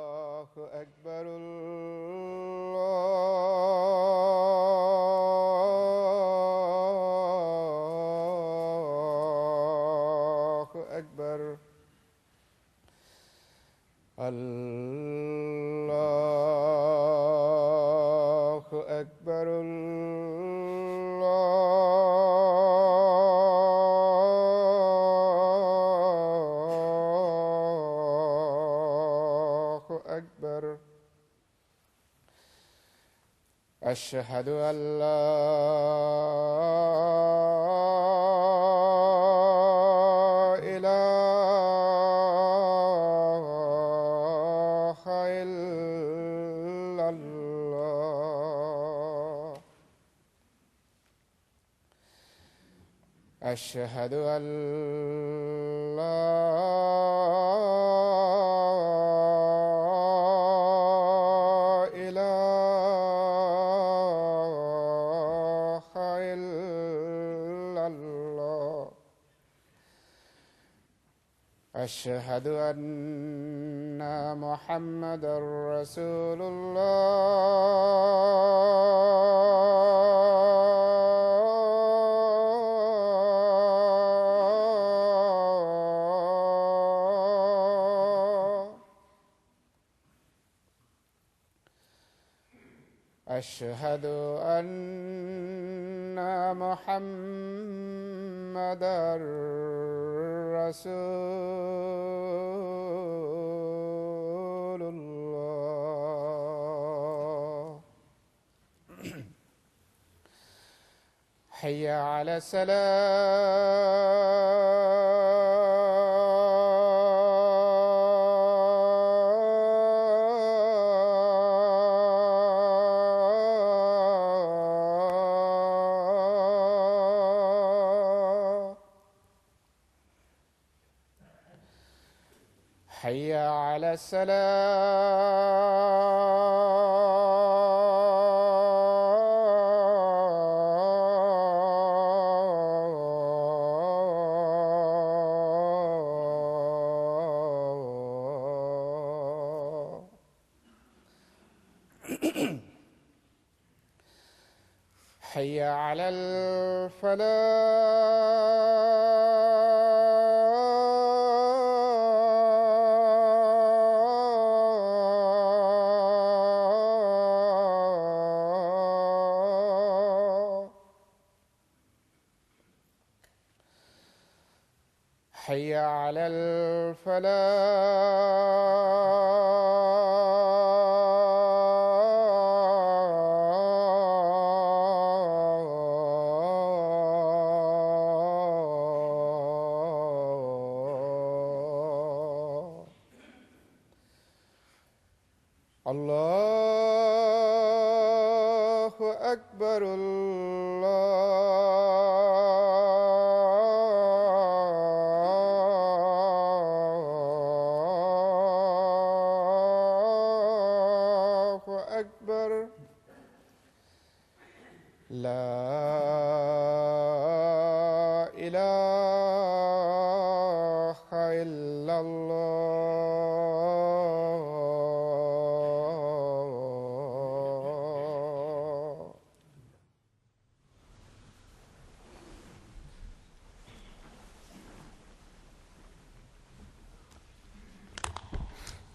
الله أكبر الله أكبر الله أكبر أشهد أن لا إله إلا الله أشهد أن لا أشهد أن محمدًا رسول الله أشهد أن محمدًا رسول الله حي على حي على حي على حي على الله أكبر الله أكبر لا إله إلا الله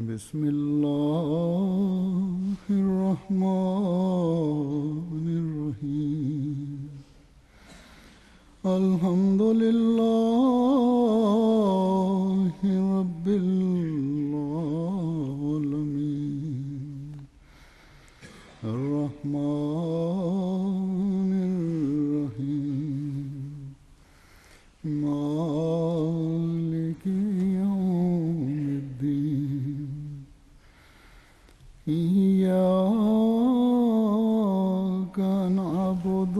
بسم الله الرحمن الرحيم الحمد لله رب العالمين الرحمن الرحيم مالك يوم الدين إياك نعبد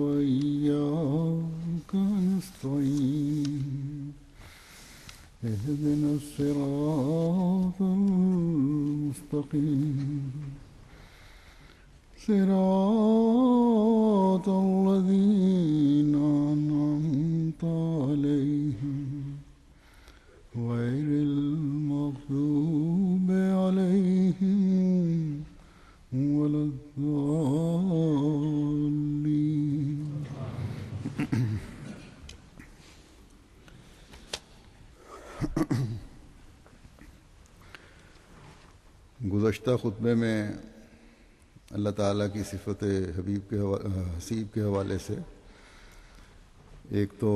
وإياك نستعين اهدنا الصراط المستقيم صراط الذين أنعمت عليهم غير المغضوب عليهم ولا الضالين گزشتہ خطبے میں اللہ تعالیٰ کی صفت حسیب کے حوالے سے ایک تو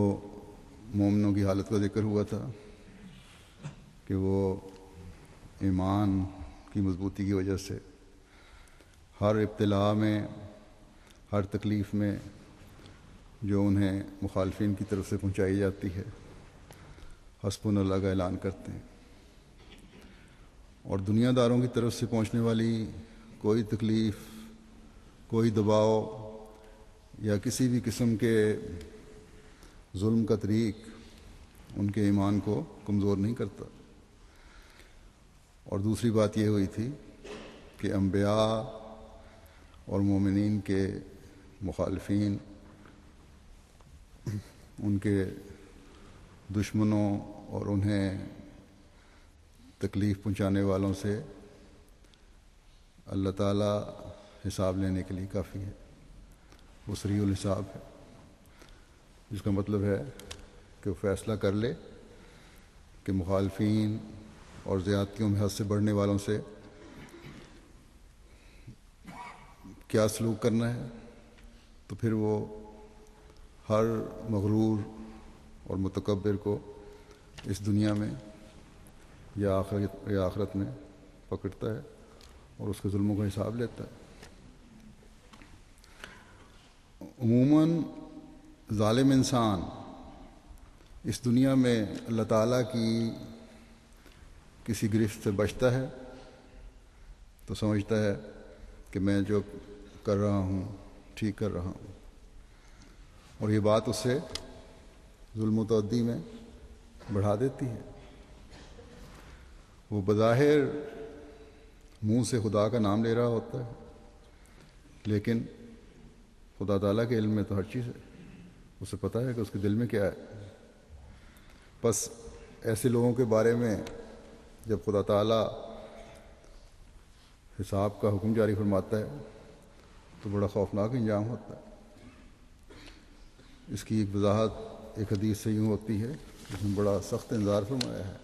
مومنوں کی حالت کا ذکر ہوا تھا کہ وہ ایمان کی مضبوطی کی وجہ سے ہر ابتلا میں، ہر تکلیف میں جو انہیں مخالفین کی طرف سے پہنچائی جاتی ہے، حسبنا اللہ کا اعلان کرتے ہیں، اور دنیا داروں کی طرف سے پہنچنے والی کوئی تکلیف، کوئی دباؤ یا کسی بھی قسم کے ظلم کا طریق ان کے ایمان کو کمزور نہیں کرتا۔ اور دوسری بات یہ ہوئی تھی کہ انبیاء اور مومنین کے مخالفین، ان کے دشمنوں اور انہیں تکلیف پہنچانے والوں سے اللہ تعالیٰ حساب لینے کے لیے کافی ہے، وہ سریع الحساب ہے، جس کا مطلب ہے کہ وہ فیصلہ کر لے کہ مخالفین اور زیادتیوں میں حد سے بڑھنے والوں سے کیا سلوک کرنا ہے، تو پھر وہ ہر مغرور اور متکبر کو اس دنیا میں یا آخرت میں پکڑتا ہے اور اس کے ظلموں کا حساب لیتا ہے۔ عموماً ظالم انسان اس دنیا میں اللہ تعالیٰ کی کسی گرفت سے بچتا ہے تو سمجھتا ہے کہ میں جو کر رہا ہوں ٹھیک کر رہا ہوں، اور یہ بات اسے ظلم و تعدی میں بڑھا دیتی ہے۔ وہ بظاہر منہ سے خدا کا نام لے رہا ہوتا ہے، لیکن خدا تعالیٰ کے علم میں تو ہر چیز ہے، اسے پتہ ہے کہ اس کے دل میں کیا ہے۔ بس ایسے لوگوں کے بارے میں جب خدا تعالیٰ حساب کا حکم جاری فرماتا ہے تو بڑا خوفناک انجام ہوتا ہے۔ اس کی ایک وضاحت ایک حدیث سے یوں ہوتی ہے، جس میں بڑا سخت انذار فرمایا ہے